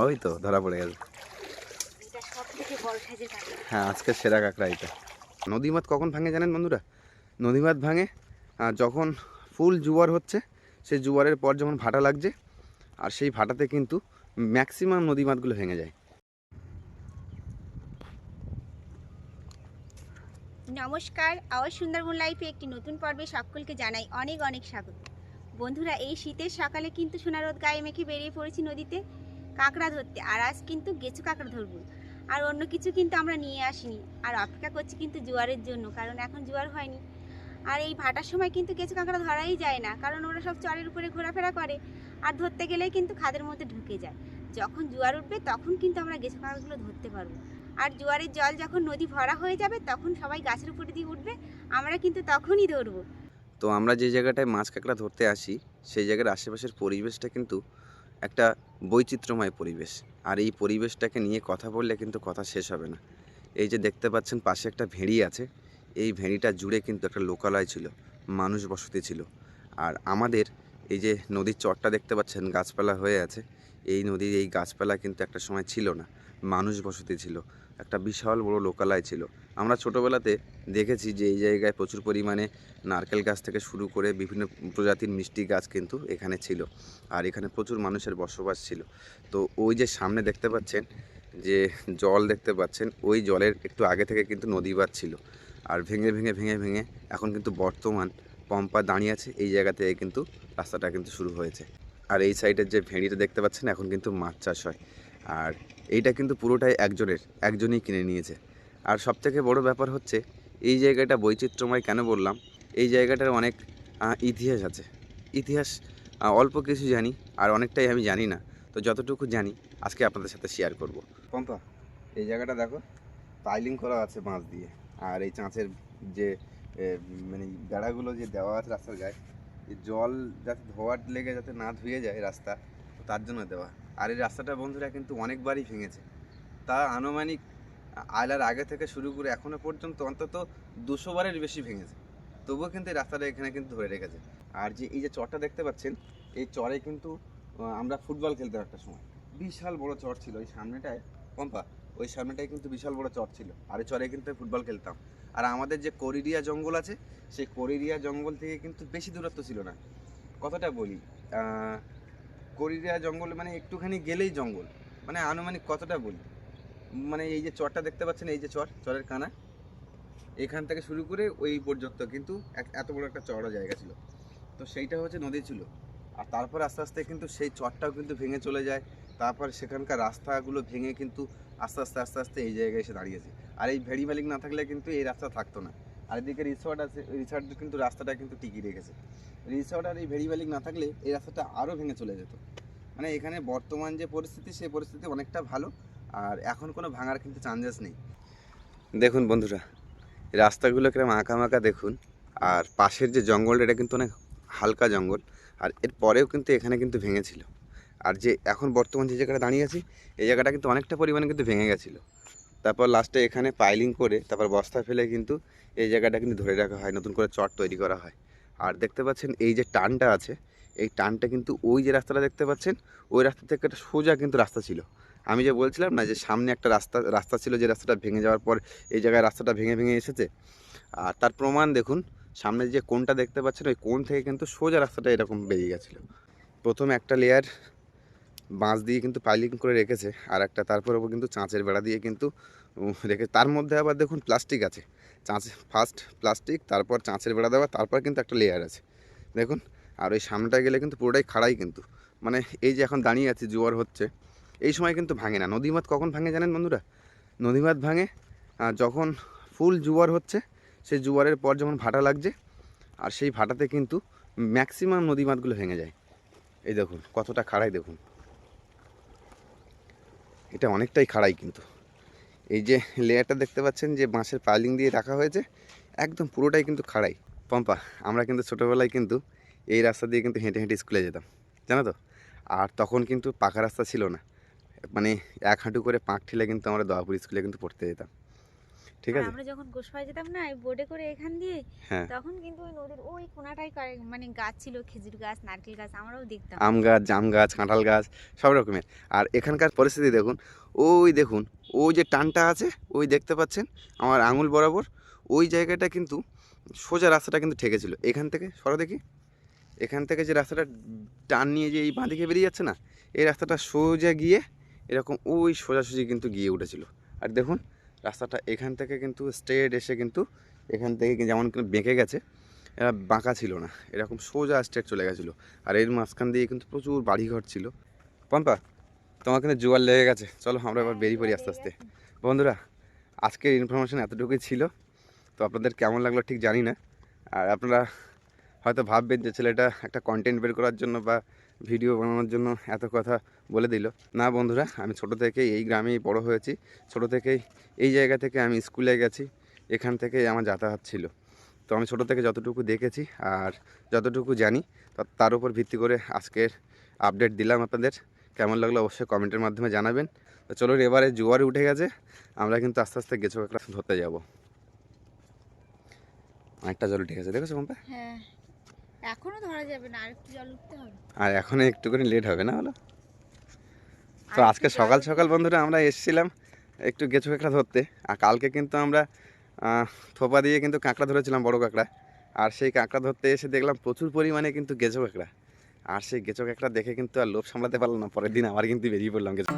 ওই তো ধরা পড়ে গেছে। এটা সব থেকে বড় সাইজের কাঁকড়া। হ্যাঁ, আজকে সেরা কাঁকড়া এটা। নদীমাত কখন ভাঙে জানেন বন্ধুরা? নদীমাত ভাঙে যখন ফুল জোয়ার হচ্ছে, সেই জোয়ারের পর যখন ভাটা লাগছে, আর সেই ভাটাতে কিন্তু ম্যাক্সিমাম নদীমাতগুলো ভেঙে যায়। নমস্কার, আওয়াজ সুন্দরবন লাইফে একটি নতুন পর্বে সকলকে জানাই অনেক অনেক স্বাগত। বন্ধুরা, এই শীতের সকালে কিন্তু সোনা রোদ গায়ে মেখে বেরিয়ে পড়েছি নদীতে কাঁকড়া ধরতে। আর আজ কিন্তু গেঁচো কাঁকড়া ধরবো, আর অন্য কিছু কিন্তু আমরা নিয়ে আসিনি। আর অপেক্ষা করছি কিন্তু জোয়ারের জন্য, কারণ এখন জোয়ার হয়নি। আর এই ভাটার সময় কিন্তু গেঁচো কাঁকড়া ধরাই যায় না, কারণ ওরা সব চরের উপরে ঘোরাফেরা করে, আর ধরতে গেলেই কিন্তু খাদের মধ্যে ঢুকে যায়। যখন জোয়ার উঠবে তখন কিন্তু আমরা গেঁচো কাঁকড়াগুলো ধরতে পারবো। আর জোয়ারের জল যখন নদী ভরা হয়ে যাবে তখন সবাই গাছের উপরে দিয়ে উঠবে, আমরা কিন্তু তখনই ধরবো। তো আমরা যে জায়গাটায় মাছ কাঁকড়া ধরতে আসি, সেই জায়গার আশেপাশের পরিবেশটা কিন্তু একটা বৈচিত্র্যময় পরিবেশ। আর এই পরিবেশটাকে নিয়ে কথা বললে কিন্তু কথা শেষ হবে না। এই যে দেখতে পাচ্ছেন পাশে একটা ভেড়ি আছে, এই ভেড়িটা জুড়ে কিন্তু একটা লোকালয় ছিল, মানুষ বসতি ছিল। আর আমাদের এই যে নদীর চরটা দেখতে পাচ্ছেন গাছপালা হয়ে আছে, এই নদীর এই গাছপালা কিন্তু একটা সময় ছিল না, মানুষ বসতি ছিল, একটা বিশাল বড় লোকালয় ছিল। আমরা ছোটোবেলাতে দেখেছি যে এই জায়গায় প্রচুর পরিমাণে নারকেল গাছ থেকে শুরু করে বিভিন্ন প্রজাতির মিষ্টি গাছ কিন্তু এখানে ছিল, আর এখানে প্রচুর মানুষের বসবাস ছিল। তো ওই যে সামনে দেখতে পাচ্ছেন যে জল দেখতে পাচ্ছেন, ওই জলের একটু আগে থেকে কিন্তু নদী বাঁধ ছিল, আর ভেঙে ভেঙে ভেঙে ভেঙে এখন কিন্তু বর্তমান পম্পা দাঁড়িয়ে আছে এই জায়গা থেকে কিন্তু রাস্তাটা কিন্তু শুরু হয়েছে। আর এই সাইডের যে ভেড়িটা দেখতে পাচ্ছেন এখন কিন্তু মাছ চাষ হয়, আর এইটা কিন্তু পুরোটাই একজনই কিনে নিয়েছে। আর সবথেকে বড় ব্যাপার হচ্ছে এই জায়গাটা বৈচিত্র্যময় কেন বললাম, এই জায়গাটার অনেক ইতিহাস আছে। ইতিহাস অল্প কিছু জানি, আর অনেকটাই আমি জানি না। তো যতটুকু জানি আজকে আপনাদের সাথে শেয়ার করব। পম্পা, এই জায়গাটা দেখো, পাইলিং করা আছে বাঁশ দিয়ে, আর এই চাঁচের যে মানে বেড়াগুলো যে দেওয়া আছে রাস্তার গায়ে, এই জল যাতে ধোয়ার লেগে যাতে না ধুয়ে যায় রাস্তা, তার জন্য দেওয়া। আর এই রাস্তাটা বন্ধুরা কিন্তু অনেকবারই ভেঙেছে, তা আনুমানিক আয়লার আগে থেকে শুরু করে এখনো পর্যন্ত অন্তত 200 বারের বেশি ভেঙেছে। তবুও কিন্তু এই রাস্তাটা এখানে কিন্তু ধরে রেখেছে। আর যে এই যে চরটা দেখতে পাচ্ছেন, এই চরে কিন্তু আমরা ফুটবল খেলতাম একটা সময়। বিশাল বড় চর ছিল ওই সামনেটায়, পম্পা, ওই সামনেটায় কিন্তু বিশাল বড় চর ছিল, আর এই চরে কিন্তু ফুটবল খেলতাম। আর আমাদের যে করিরিয়া জঙ্গল আছে, সেই করিরিয়া জঙ্গল থেকে কিন্তু বেশি দূরত্ব ছিল না। কথাটা বলি, করিরিয়া জঙ্গল মানে একটুখানি গেলেই জঙ্গল, মানে আনুমানিক কতটা বলি, মানে এই যে চরটা দেখতে পাচ্ছেন, এই যে চরের কানা, এখান থেকে শুরু করে ওই পর্যন্ত কিন্তু এত বড় একটা চওড়া জায়গা ছিল। তো সেইটা হচ্ছে নদী ছিল। আর তারপর আস্তে আস্তে কিন্তু সেই চরটাও কিন্তু ভেঙে চলে যায়। তারপর সেখানকার রাস্তাগুলো ভেঙে কিন্তু আস্তে আস্তে আস্তে আস্তে এই জায়গায় এসে দাঁড়িয়েছে। আর এই ভেড়ি মালিক না থাকলে কিন্তু এই রাস্তা থাকতো না। আর এদিকে রিসর্ট আছে, রিসর্ট কিন্তু রাস্তাটা কিন্তু টিকিয়ে রেখেছে। রিসর্ট আর এই ভেড়ি মালিক না থাকলে এই রাস্তাটা আরও ভেঙে চলে যেত। মানে এখানে বর্তমান যে পরিস্থিতি, সেই পরিস্থিতি অনেকটা ভালো, আর এখন কোনো ভাঙার কিন্তু চান্সেস নেই। দেখুন বন্ধুরা, রাস্তাগুলো কিরকম আঁকা মাঁকা দেখুন, আর পাশের যে জঙ্গলটা এটা কিন্তু অনেক হালকা জঙ্গল, আর এর পরেও কিন্তু এখানে কিন্তু ভেঙেছিল। আর যে এখন বর্তমান যে জায়গাটা দাঁড়িয়ে আছি, এই জায়গাটা কিন্তু অনেকটা পরিমাণে কিন্তু ভেঙে গেছিলো। তারপর লাস্টে এখানে পাইলিং করে তারপর বস্তা ফেলে কিন্তু এই জায়গাটা কিন্তু ধরে রাখা হয়, নতুন করে চট তৈরি করা হয়। আর দেখতে পাচ্ছেন এই যে টানটা আছে, এই টানটা কিন্তু ওই যে রাস্তাটা দেখতে পাচ্ছেন, ওই রাস্তা থেকে একটা সোজা কিন্তু রাস্তা ছিল। আমি যে বলছিলাম না যে সামনে একটা রাস্তা রাস্তা ছিল, যে রাস্তাটা ভেঙে যাওয়ার পর এই জায়গায় রাস্তাটা ভেঙে ভেঙে এসেছে। আর তার প্রমাণ দেখুন, সামনে যে কোণটা দেখতে পাচ্ছেন, ওই কোণ থেকে কিন্তু সোজা রাস্তাটা এরকম বেরিয়ে গেছিলো। প্রথমে একটা লেয়ার বাঁশ দিয়ে কিন্তু পাইলিং করে রেখেছে, আর একটা তারপর ওপর কিন্তু চাঁচের বেড়া দিয়ে কিন্তু রেখে, তার মধ্যে আবার দেখুন প্লাস্টিক আছে। ফার্স্ট প্লাস্টিক, তারপর চাঁচের বেড়া দেওয়া, তারপর কিন্তু একটা লেয়ার আছে দেখুন। আর ওই সামনেটা গেলে কিন্তু পুরোটাই খাড়াই কিন্তু, মানে এই যে এখন দাঁড়িয়ে আছে জোয়ার হচ্ছে, এই সময় কিন্তু ভাঙে না। নদীমাত কখন ভাঙে জানেন বন্ধুরা? নদীমাত ভাঙে যখন ফুল জোয়ার হচ্ছে, সেই জোয়ারের পর যখন ভাটা লাগছে, আর সেই ভাটাতে কিন্তু ম্যাক্সিমাম নদীমাতগুলো ভেঙে যায়। এই দেখুন কতটা খাড়াই দেখুন, এটা অনেকটাই খাড়াই কিন্তু। এই যে লেয়ারটা দেখতে পাচ্ছেন যে বাঁশের পাইলিং দিয়ে রাখা হয়েছে, একদম পুরোটাই কিন্তু খাড়াই। পম্পা, আমরা কিন্তু ছোটোবেলায় কিন্তু এই রাস্তা দিয়ে কিন্তু হেঁটে হেঁটে স্কুলে যেতাম, জানো তো। আর তখন কিন্তু পাকা রাস্তা ছিল না, মানে এক হাঁটু করে পাঁক ঠেলে কিন্তু আমরা দয়াপুর স্কুলে কিন্তু পড়তে যেতাম। ঠিক আর আছে। আমরা যখন গোসপায় যেতাম না এই বোটে করে এখান দিয়ে, হ্যাঁ, তখন কিন্তু ওই নদীর ওই কোনাটাই মানে গাছ ছিল, খেজুর গাছ, নারকেল গাছ, আমরাও দেখতাম। আম গাছ, জাম গাছ, কাঁঠাল গাছ, সব রকমের। আর এখানকার পরিস্থিতি দেখুন, ওই দেখুন, ওই যে টানটা আছে, ওই দেখতে পাচ্ছেন আমার আঙুল বরাবর, ওই জায়গাটা কিন্তু সোজা রাস্তাটা কিন্তু ঠেকেছিল। এখান থেকে সরো দেখি, এখান থেকে যে রাস্তাটা টান নিয়ে যে এই বাঁদিকে বেরিয়ে যাচ্ছে না, এই রাস্তাটা সোজা গিয়ে এরকম ওই সোজাসুজি কিন্তু গিয়ে উঠেছিল। আর দেখুন রাস্তাটা এখান থেকে কিন্তু স্ট্রেট এসে কিন্তু এখান থেকে যেমন কিন্তু বেঁকে গেছে, এরা বাঁকা ছিল না, এরকম সোজা স্ট্রেট চলে গেছিলো। আর এর মাঝখান দিয়ে কিন্তু প্রচুর বাড়িঘর ছিল। পম্পা, তোমার কিন্তু জোয়ার লেগে গেছে, চলো আমরা এবার বেরিয়ে পড়ি আস্তে আস্তে। বন্ধুরা, আজকের ইনফরমেশন এতটুকুই ছিল। তো আপনাদের কেমন লাগলো ঠিক জানি না। আর আপনারা হয়তো ভাববেন যে ছেলেটা একটা কন্টেন্ট বের করার জন্য বা ভিডিও বানানোর জন্য এত কথা বলে দিল। না বন্ধুরা, আমি ছোট থেকেই এই গ্রামেই বড় হয়েছি, ছোট থেকেই এই জায়গা থেকে আমি স্কুলে গেছি, এখান থেকেই আমার যাতায়াত ছিল। তো আমি ছোট থেকে যতটুকু দেখেছি আর যতটুকু জানি তার উপর ভিত্তি করে আজকের আপডেট দিলাম আপনাদের। কেমন লাগলো অবশ্যই কমেন্টের মাধ্যমে জানাবেন। তো চলুন, এবারে জোয়ার উঠে গেছে, আমরা কিন্তু আস্তে আস্তে গেছো কাঁকড়া ধরতে যাব। অনেকটা জল উঠে গেছে, দেখেছো পম্পা? হ্যাঁ, এখনো ধরা যাবে না, আরেকটু জল উঠতে হবে। আর এখন একটুখানি লেট হবে না হলো। তো আরেকটু আজকে জল সকাল উঠলে- সকাল বন্ধুরা আমরা এসেছিলাম একটু গেছো কাঁকড়া ধরতে। আর কালকে কিন্তু আমরা থোপা দিয়ে কিন্তু কাঁকড়া ধরেছিলাম, বড় কাঁকড়া। আর সেই কাঁকড়া ধরতে এসে দেখলাম প্রচুর পরিমাণে কিন্তু গেছো কাঁকড়া। আর সেই গেছো কাঁকড়া দেখে কিন্তু আর লোভ সামলাতে পারলাম না, পরের দিন আবার কিন্তু বেরিয়ে পড়লাম গেছো।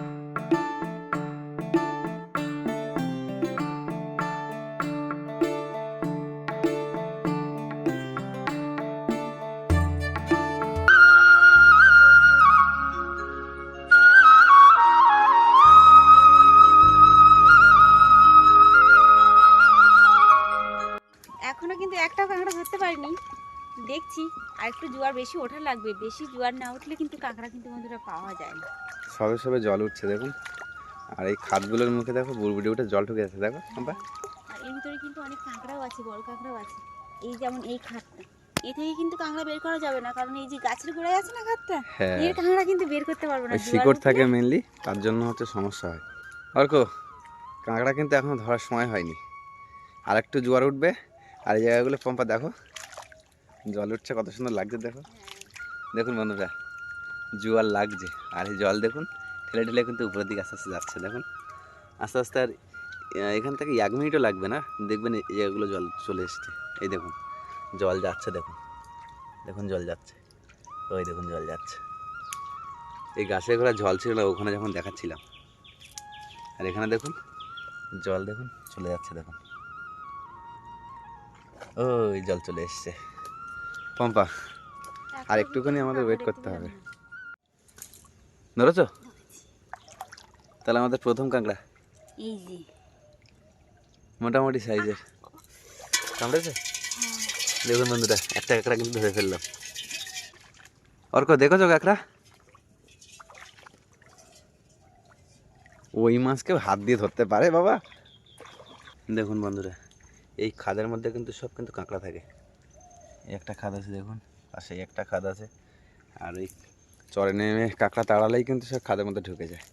এখনো কিন্তু একটাও কাঁকড়া ধরতে পারিনি, দেখছি আর একটু জোয়ার বেশি ওঠা লাগবে। বেশি জোয়ার না উঠলে কিন্তু কাঁকড়া কিন্তু বন্ধুরা পাওয়া যায় না। সবে সবে জল উঠছে দেখুন। আর এই খাদগুলোর মুখে দেখো বুড়বুড়ি উঠে জল ঢুকে যাচ্ছে, দেখো পম্পা। আর এর ভিতরে কিন্তু অনেক কাঁকড়াও আছে, বড় কাঁকড়াও আছে। এই যেমন এই খাতটা, এ থেকে কিন্তু কাঁকড়া বের করা যাবে না, কারণ এই যে গাছের গোড়ায় আছে না খাতটা, হ্যাঁ, এর কাঁকড়া কিন্তু বের করতে পারবো না। ওই জোয়ার শিকড় উঠলে- থাকে মেনলি, তার জন্য হচ্ছে সমস্যা হয়। অর্ক, কাঁকড়া কিন্তু এখনো ধরার সময় হয়নি, আর একটু জোয়ার উঠবে। আর এই জায়গাগুলো পম্পা দেখো, জল উঠছে কত সুন্দর লাগছে, দেখো দেখুন বন্ধুরা, জোয়ার লাগছে। আর এই জল দেখুন ঠেলে ঠেলে কিন্তু উপরের দিকে আস্তে আস্তে যাচ্ছে, দেখুন আস্তে আস্তে। আর এখান থেকে 1 মিনিটও লাগবে না, দেখবেন এই জায়গাগুলো জল চলে এসছে। এই দেখুন জল যাচ্ছে, দেখুন দেখুন জল যাচ্ছে, ওই দেখুন জল যাচ্ছে। এই গাছের গোড়া জল ছিল না ওখানে যখন দেখাচ্ছিলাম, আর এখানে দেখুন জল দেখুন চলে যাচ্ছে, দেখুন ওই জল চলে এসছে। পম্পা, আর একটুখানি আমাদের ওয়েট করতে হবে। ধরেছো? তাহলে আমাদের প্রথম কাঁকড়া, এই যে মোটামুটি সাইজের কামড়েছে। দেখুন বন্ধুরা, একটা কাঁকড়া কিন্তু ধরে ফেললাম। অর্ক দেখেছো কাঁকড়া? ওই মাছ কেউ হাত দিয়ে ধরতে পারে বাবা? দেখুন বন্ধুরা, এই খাদের মধ্যে কিন্তু সব কিন্তু কাঁকড়া থাকে। এই একটা খাদ আছে দেখুন, পাশে একটা খাদ আছে। আর ওই চরে নেমে কাঁকড়া তাড়ালেই কিন্তু সব খাদের মধ্যে ঢুকে যায়।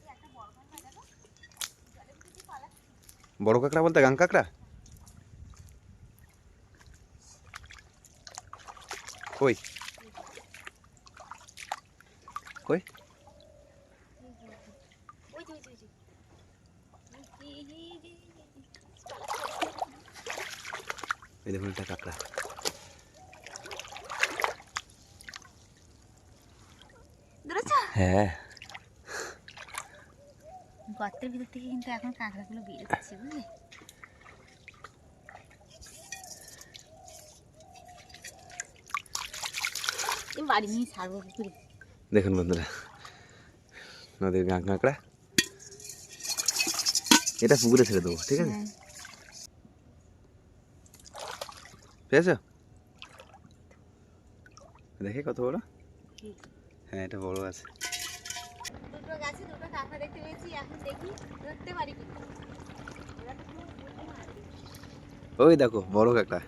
বড় কাঁকড়া বলতে গাং কাঁকড়া? কই কই? এই দেখুন একটা কাঁকড়া। হ্যাঁ, গর্তের ভিতর থেকে কিন্তু এখন কাঁকড়াগুলো বের হচ্ছে, বুঝলে? বাড়ি নিয়ে ছাড়বো কি করে? দেখুন বন্ধুরা, নদীর গাং কাঁকড়া। এটা পুকুরে ছেড়ে দেবো, ঠিক আছে? হ্যাঁ। পেয়েছ? দেখে কত বড়। হ্যাঁ, এটা বড় আছে। দুটো গাছে দুটো কাঁকড়া দেখতে পেয়েছি, এখন দেখি ধরতে পারি কি। ওই দেখো বড় কাঁকড়া,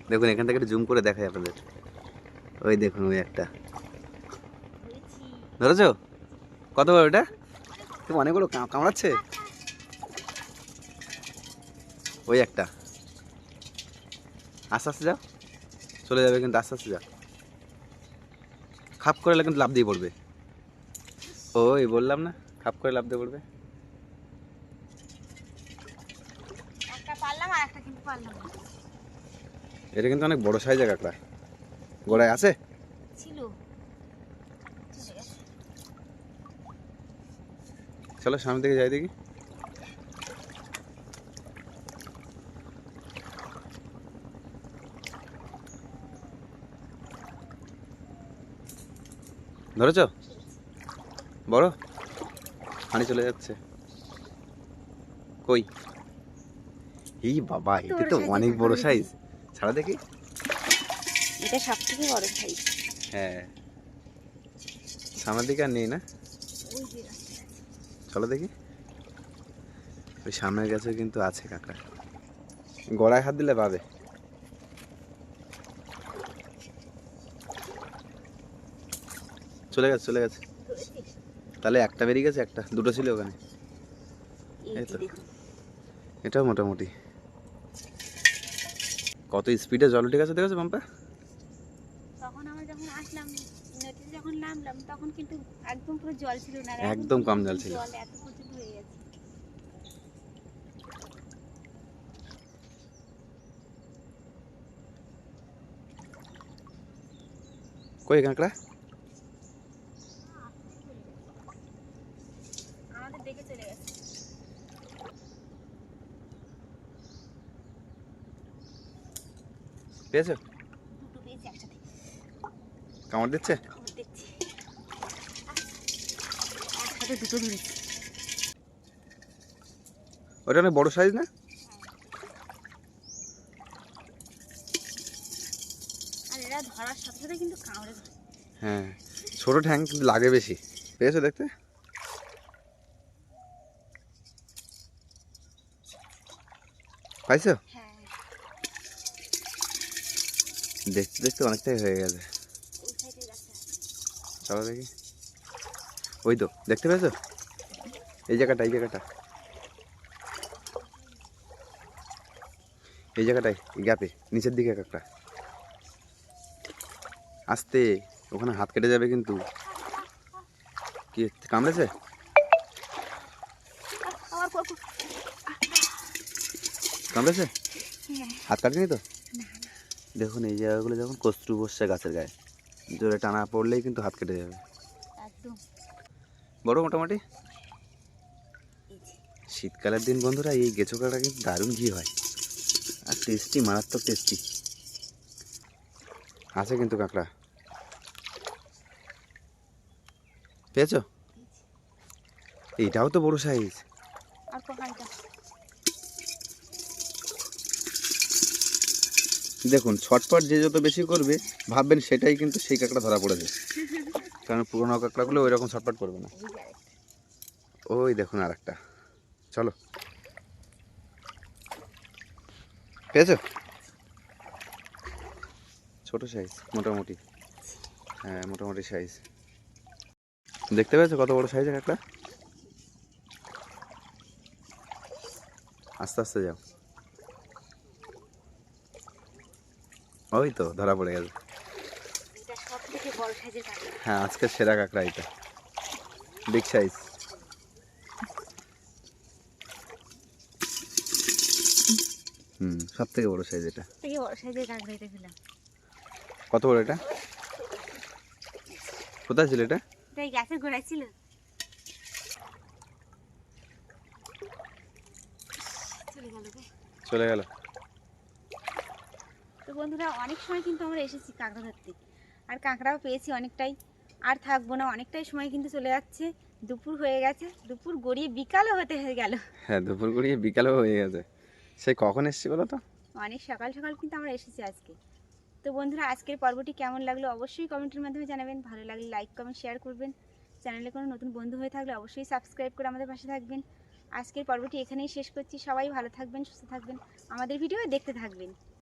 দেখুন এখান থেকে একটু জুম করে দেখাই আপনাদের। ওই দেখুন ওই একটা, ধরেছো? কত বড় ওটা? তুমি অনেকগুলো কামড়াচ্ছে। ওই একটা, আস্তে আস্তে যাও, চলে যাবে কিন্তু, আস্তে আস্তে যাও, খাপ করে কিন্তু লাফ দিয়ে পড়বে। ওই বললাম না, খাপ করে লাফ দিয়ে পড়বে। একটা পারলাম আর একটা কিন্তু পারলাম না। এটা কিন্তু অনেক বড় সাইজের কাঁকড়া, গোড়ায় আছে ছিল, চলে গেছে। চলো সামনের দিকে যাই দেখি। ধরেছ? বড় পানি চলে যাচ্ছে। কই? এই বাবা, এটা তো অনেক বড় সাইজ। ছাড়া দেখি। এটা সব থেকে বড় সাইজ। হ্যাঁ, সামনের দিকে আর নেই না? ওই যে চলো দেখি। ওই সামনের গাছে কিন্তু আছে কাঁকড়া, গড়ায় হাত দিলে পাবে। চলে গেছে, চলে গেছে। তাহলে একটা বেরিয়ে গেছে, একটা দুটো ছিল ওখানে। এই তো, এটাও মোটামুটি। কত স্পিডে জল উঠে গেছে দেখেছো পাম্পা? তখন আমরা যখন আসলাম নদীতে, যখন নামলাম তখন কিন্তু একদম পুরো জল ছিল না, একদম কম জল ছিল। জল এত পর্যন্ত হয়ে গেছে। কই কাঁকড়া? আমাদের দেখে চলে গেছে। পেয়েছো? দুটো পেয়েছি একসাথে, কামড় দিচ্ছে? খবর দেখছি। একসাথে দুটো ধরেছি। ওটা অনেক বড় সাইজ না? আর এরা ধরার সাথে সাথে কিন্তু কামড়ে ধরে। হ্যাঁ, ছোট ঠ্যাং কিন্তু লাগে বেশি। পেয়েছো দেখতে? পাইছো? হ্যাঁ, দেখতে দেখতে অনেকটাই হয়ে গেছে। ওই সাইডে গাছে আছে। চলো দেখি। ওই তো, দেখতে পেয়েছো? এই জায়গাটা, এই জায়গাটা, এই জায়গাটায়, গ্যাপে নিচের দিকে কাঁকড়া। আস্তে, ওখানে হাত কেটে যাবে কিন্তু। কি কামড়েছে? আবার কামড়েছে? হ্যাঁ। হাত কাটেনি তো? না, দেখুন এই জায়গাগুলো যখন কস্তুর বসছে গাছের গায়ে, জোরে টানা পড়লেই কিন্তু হাত কেটে যাবে। একদম। বড় মোটামুটি। এই যে। শীতকালের দিন বন্ধুরা, এই গেঁচো কাঁকড়া কিন্তু দারুণ ঘি হয় আর টেস্টি, মারাত্মক টেস্টি। আছে কিন্তু কাঁকড়া। পেয়েছো? এইটাও তো বড় সাইজ। আর কোনটা? দেখুন, ছটপট যে যত বেশি করবে ভাববেন সেটাই কিন্তু সেই কাঁকড়া ধরা পড়েছে, কারণ পুরোনো কাঁকড়াগুলো ওই রকম ছটপট করবে না। ওই দেখুন আর একটা। চলো, পেয়েছো? ছোট সাইজ মোটামুটি। হ্যাঁ, মোটামুটি সাইজ। দেখতে পেয়েছো কত বড় সাইজের কাঁকড়া? আস্তে আস্তে যাও। ওই তো ধরা পড়ে গেছে। এটা সব থেকে বড় সাইজের কাঁকড়া। হ্যাঁ, আজকের সেরা কাঁকড়া এটা, বিগ সাইজ। সব থেকে বড় সাইজ এটা। থেকে বড় সাইজের কাঁকড়া এটা পেলাম। কত বড় এটা? কোথায় ছিল এটা? এটাই গাছের গোড়ায় ছিল। চলে গেল রে। চলে গেল। তো বন্ধুরা, অনেক সময় কিন্তু আমরা এসেছি কাঁকড়া ধরতে, আর কাঁকড়াও পেয়েছি অনেকটাই। আর থাকবো না, অনেকটাই সময় কিন্তু চলে যাচ্ছে, দুপুর হয়ে গেছে, দুপুর গড়িয়ে বিকালও হতে হয়ে গেল। হ্যাঁ, দুপুর গড়িয়ে বিকালও হয়ে গেছে। সে কখন এসছি বলো তো? অনেক সকাল সকাল কিন্তু আমরা এসেছি আজকে। তো বন্ধুরা, আজকের পর্বটি কেমন লাগলো অবশ্যই কমেন্টের মাধ্যমে জানাবেন। ভালো লাগলে লাইক কমেন্ট শেয়ার করবেন। চ্যানেলে কোনো নতুন বন্ধু হয়ে থাকলে অবশ্যই সাবস্ক্রাইব করে আমাদের পাশে থাকবেন। আজকের পর্বটি এখানেই শেষ করছি। সবাই ভালো থাকবেন, সুস্থ থাকবেন, আমাদের ভিডিও দেখতে থাকবেন।